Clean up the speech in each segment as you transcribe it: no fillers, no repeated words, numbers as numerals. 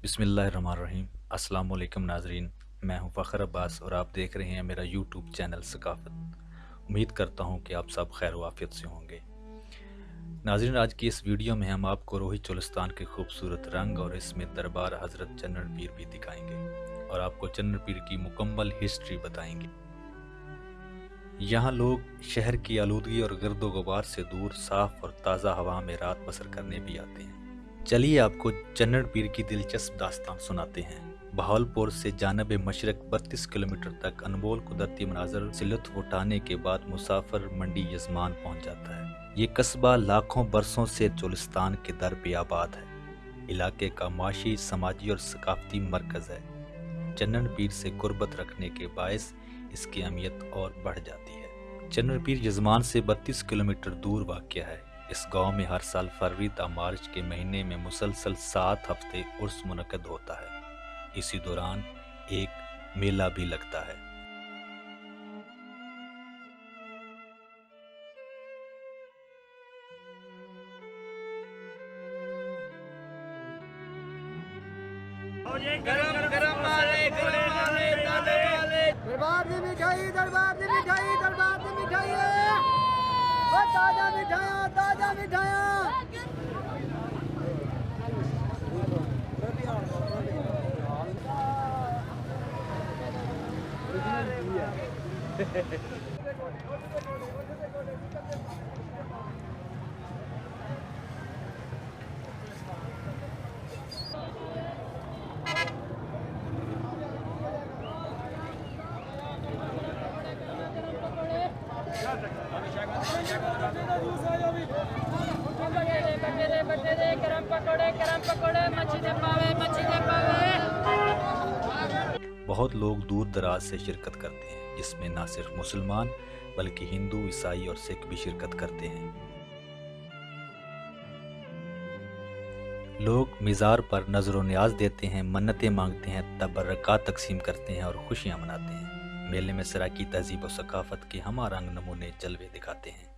बिस्मिल्लाहिर्रहमानिर्रहीम। अस्सलाम वालेकुम नाजरीन, मैं हूं फ़खर अब्बास और आप देख रहे हैं मेरा यूट्यूब चैनल सकाफ़त। उम्मीद करता हूं कि आप सब खैर वाफियत से होंगे। नाजरीन, आज की इस वीडियो में हम आपको रोही चोलिस्तान के खूबसूरत रंग और इसमें दरबार हज़रत चन्नन पीर भी दिखाएंगे और आपको चन्नन पीर की मुकम्मल हिस्ट्री बताएंगे। यहाँ लोग शहर की आलूदगी और गर्दो गुबार से दूर साफ़ और ताज़ा हवा में रात बसर करने भी आते हैं। चलिए आपको चन्नन पीर की दिलचस्प दास्तान सुनाते हैं। बहावलपुर से जानब मशरक 32 किलोमीटर तक अनमोल कुदरती मनाजर से लुत्फ उठाने के बाद मुसाफिर मंडी यजमान पहुंच जाता है। ये कस्बा लाखों बरसों से चोलिस्तान के दर पे आबाद है। इलाके का माशी, समाजी और सकाफती मरकज़ है। चन्नन पीर से गुर्बत रखने के बायस इसकी अहमियत और बढ़ जाती है। चन्नन पीर यजमान से 32 किलोमीटर दूर वाक़ है। इस गांव में हर साल फरवरी ता मार्च के महीने में मुसलसल 7 हफ्ते उर्स मुनक़द होता है। इसी दौरान एक मेला भी लगता है। गरम गरम वाले गरम वाले ताले वाले दरबार दी मिठाई दरबार दी मिठाई दरबार दी मिठाई वो ताजा मिठाइयाँ ताजा मिठाइयाँ बहुत लोग दूर दराज से शिरकत करते हैं, जिसमें न सिर्फ मुसलमान बल्कि हिंदू, ईसाई और सिख भी शिरकत करते हैं। लोग मिज़ार पर नजर न्याज देते हैं, मन्नतें मांगते हैं, तबर्रकात तकसीम करते हैं और खुशियां मनाते हैं। मेले में सराकी तहजीब और सकाफत के हमा रंग नमूने जलवे दिखाते हैं।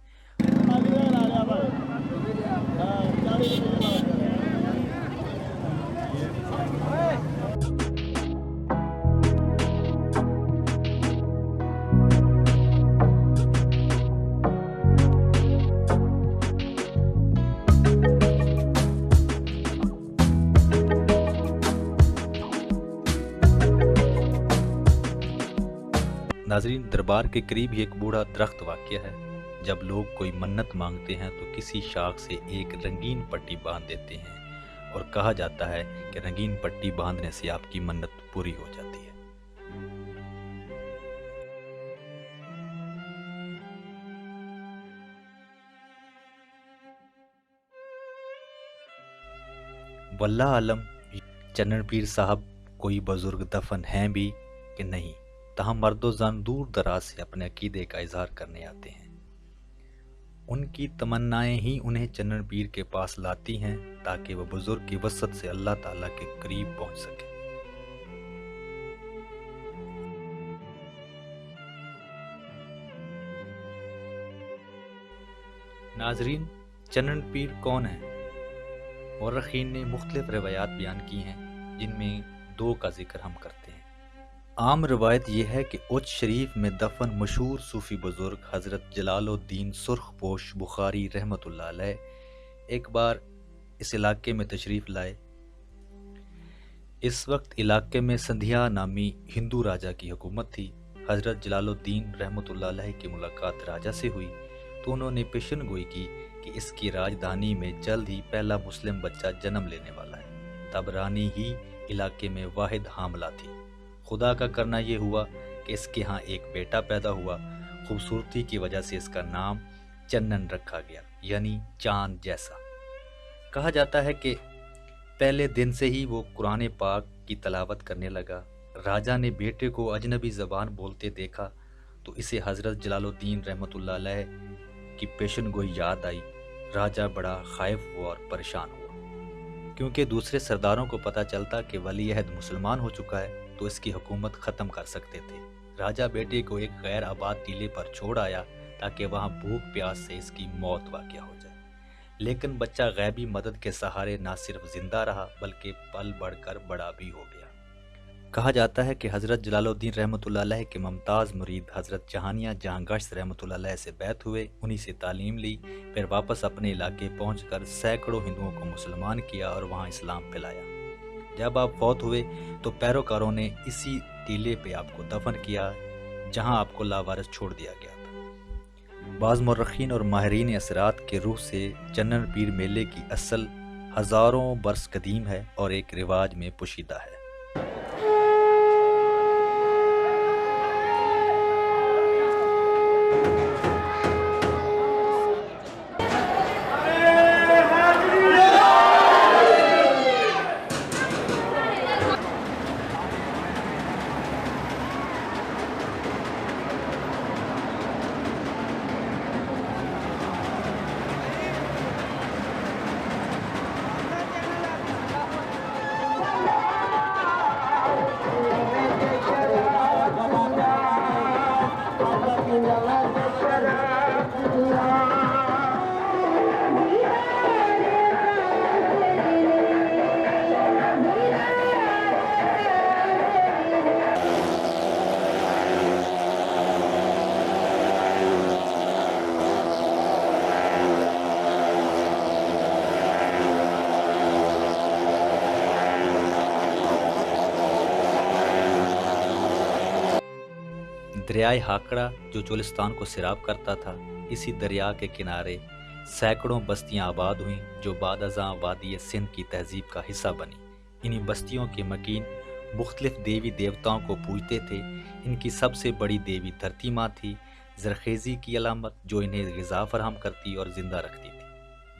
नाजरीन, दरबार के करीब ही एक बूढ़ा दरख्त वाक़या है। जब लोग कोई मन्नत मांगते हैं तो किसी शाख से एक रंगीन पट्टी बांध देते हैं और कहा जाता है कि रंगीन पट्टी बांधने से आपकी मन्नत पूरी हो जाती है। वल्लाह आलम चन्नन पीर साहब कोई बुजुर्ग दफन हैं भी कि नहीं, तहम मर्दो ज़न दूर दराज से अपने अकीदे का इजहार करने आते हैं। उनकी तमन्नाएं ही उन्हें चन्नन पीर के पास लाती हैं ताकि वह बुजुर्ग की वसत से अल्लाह ताला के करीब पहुंच सके। नाजरीन, चन्नन पीर कौन है? मुर्रखीन ने मुख्तलिफ रवायात बयान की हैं, जिनमें दो का जिक्र हम करते हैं। आम रवायत यह है कि उच्च शरीफ में दफन मशहूर सूफी बुजुर्ग हज़रत जलालुद्दीन सुर्खपोश बुखारी रहमतुल्लाह अलैह एक बार इस इलाके में तशरीफ़ लाए। इस वक्त इलाके में संध्या नामी हिंदू राजा की हुकूमत थी। हज़रत जलालुद्दीन रहमतुल्लाह अलैह की मुलाकात राजा से हुई तो उन्होंने पेशन गोई की कि इसकी राजधानी में जल्द ही पहला मुस्लिम बच्चा जन्म लेने वाला है। तब रानी ही इलाके में वाहिद हामला थी। खुदा का करना ये हुआ कि इसके यहाँ एक बेटा पैदा हुआ। खूबसूरती की वजह से इसका नाम चन्नन रखा गया, यानी चांद जैसा। कहा जाता है कि पहले दिन से ही वो कुरान पाक की तलावत करने लगा। राजा ने बेटे को अजनबी ज़बान बोलते देखा तो इसे हज़रत जलालुद्दीन रहमतुल्लाह अलैह की पेशन गोई याद आई। राजा बड़ा खाइफ हुआ और परेशान हुआ, क्योंकि दूसरे सरदारों को पता चलता कि वली अहद मुसलमान हो चुका है तो इसकी हुकूमत ख़त्म कर सकते थे। राजा बेटे को एक गैर आबाद टीले पर छोड़ आया ताकि वहाँ भूख प्यास से इसकी मौत वाक़या हो जाए। لیکن بچہ غیبی مدد کے سہارے نہ صرف زندہ رہا بلکہ پل بڑھ کر بڑا بھی ہو گیا۔ کہا جاتا ہے کہ حضرت جلال الدین رحمۃ اللہ علیہ کے ممتاز مرید حضرت جہانیہ جہاں گشت رحمۃ اللہ علیہ سے بیعت ہوئے، انہی سے تعلیم لی، پھر واپس اپنے علاقے پہنچ کر سینکڑوں ہندوؤں کو مسلمان کیا اور وہاں اسلام پھیلایا۔ جب آپ فوت ہوئے تو پیروکاروں نے اسی ٹیلے پہ آپ کو دفن کیا جہاں آپ کو لاوارث چھوڑ دیا گیا تھا۔ بعض مورخین اور ماہرین اثرات کے روح سے چنن پیر میلے کی اصل ہزاروں برس قدیم ہے اور ایک رواج میں پوشیدہ ہے۔ دریائے ہاکڑا جو چولستان کو سیراب کرتا تھا، اسی دریا کے کنارے سینکڑوں بستیاں آباد ہوئیں جو بعد ازاں وادی سندھ کی تہذیب کا حصہ بنی۔ انہی بستیوں کے مکین مختلف دیوی دیوتاؤں کو پوجتے تھے۔ ان کی سب سے بڑی دیوی دھرتی ماں تھی، زرخیزی کی علامت جو انہیں غذا فراہم کرتی اور زندہ رکھتی تھی۔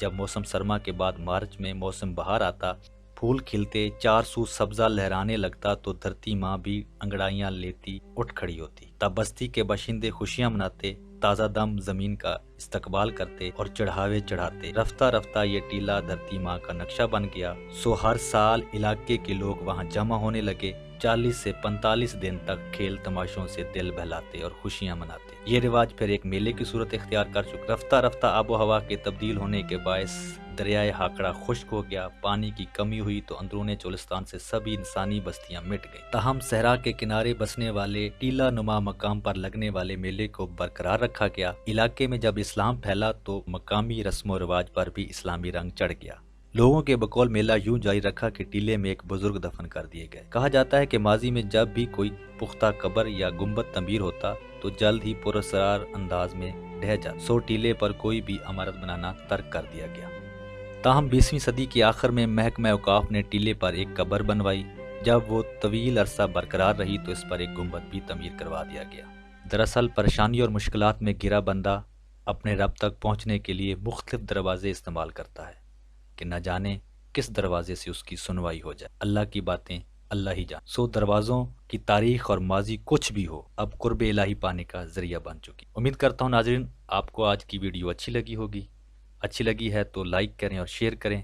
جب موسم سرما کے بعد مارچ میں موسم بہار آتا، پھول کھلتے، چار سو سبزہ لہرانے لگتا تو دھرتی ماں بھی انگڑائیاں لیتی اٹھ کھڑی ہوتی۔ تب بستی کے باشندے خوشیاں مناتے، تازہ دم زمین کا استقبال کرتے اور چڑھاوے چڑھاتے۔ رفتہ رفتہ یہ ٹیلہ دھرتی ماں کا نقشہ بن گیا، سو ہر سال علاقے کے لوگ وہاں جمع ہونے لگے۔ 40 سے 45 دن تک کھیل تماشوں سے دل بہلاتے اور خوشیاں مناتے۔ یہ رواج پھر ایک میلے کی صورت اختیار کر چکا۔ رفتہ رفتہ آب و ہوا کے تبدیل ہونے کے باعث دریائے ہاکڑا خشک ہو گیا، پانی کی کمی ہوئی تو اندرون چولستان سے سبھی انسانی بستیاں مٹ گئیں۔ تاہم صحرا کے کنارے بسنے والے ٹیلہ نما مقام پر لگنے والے میلے کو برقرار رکھا گیا۔ علاقے میں جب اسلام پھیلا تو مقامی رسم و رواج پر بھی اسلامی رنگ چڑھ گیا۔ لوگوں کے بقول میلہ یوں جاری رکھا کہ ٹیلے میں ایک بزرگ دفن کر دیے گئے۔ کہا جاتا ہے کہ ماضی میں جب بھی کوئی پختہ قبر یا گنبد تعمیر ہوتا تو جلد ہی پراسرار انداز میں ڈھہ جاتا، سو ٹیلے پر کوئی بھی عمارت بنانا ترک کر دیا گیا۔ تاہم 20ویں صدی کے آخر میں محکمہ اوقاف نے ٹیلے پر ایک قبر بنوائی۔ جب وہ طویل عرصہ برقرار رہی تو اس پر ایک گنبد بھی تعمیر کروا دیا گیا۔ دراصل پریشانی اور مشکلات میں گھرا بندہ اپنے رب تک پہنچنے کے لیے مختلف دروازے استعمال کرتا ہے کہ نہ جانے کس دروازے سے اس کی سنوائی ہو جائے۔ اللہ کی باتیں اللہ ہی جان، سو دروازوں کی تاریخ اور ماضی کچھ بھی ہو، اب قرب الہی پانے کا ذریعہ بن چکی۔ امید کرتا ہوں ناظرین آپ کو آج کی ویڈیو اچھی لگی ہوگی۔ اچھی لگی ہے تو لائک کریں اور شیئر کریں۔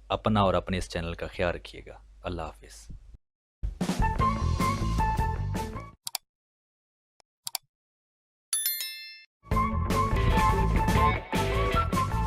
اپنا اور اپنے اس چینل کا خیال رکھیے گا۔ اللہ حافظ۔